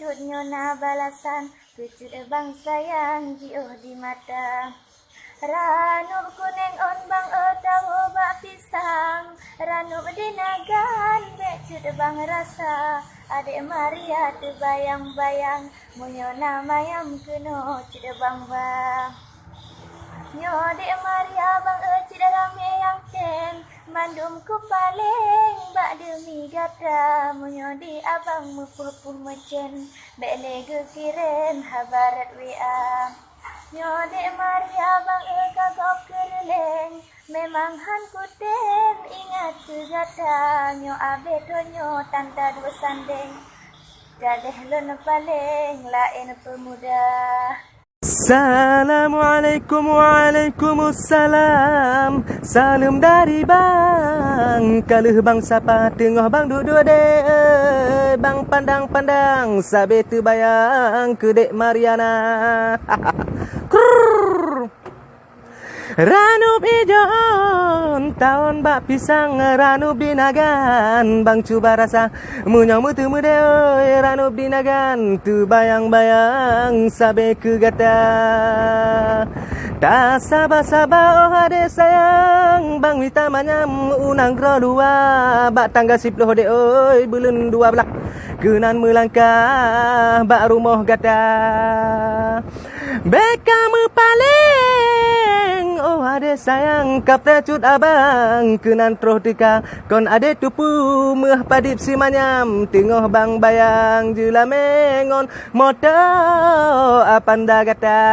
cutnya na balasan kecut bang sayang jiuh di mata. Ranub kuning on bang tahu bak pisang, ranub dinagan becut bang rasa. Adik Maria terbayang-bayang, munyo nama yang keno cut bang bang. Nyo adik Maria bang cut rame yang ten, mandum ku paling bak demi gata. Munyo di abang mupuh mecen, bele kirim habarat WA. Nyo dek Maria bang kagok kereleng, memang han kuten ingat kegata. Nyo abe tonyo tanta dua sandeng, jadeh lon paling lain pemuda. Assalamualaikum waalaikumsalam. Salam dari bang. Kalau bang sapa tengah bang duduk dek, bang pandang-pandang sabe tu bayang ke dek Mariana. Krrr. Ranub ijon tahun bak pisang, ranub dinagan bang cuba rasa munyamu tu muda oi, ranub dinagan tu bayang-bayang sabe ke gata. Tak sabar-sabar oh adik sayang, bang wita manyam unang dua bak tanggal 10 dek oi, bulan 12 kenan melangkah bak rumah gata. Bekamu paling oh adik sayang kapta cut abang kenan troh tika kon adik tupu meh padip si manyam tengah bang bayang jula mengon moto apanda gata.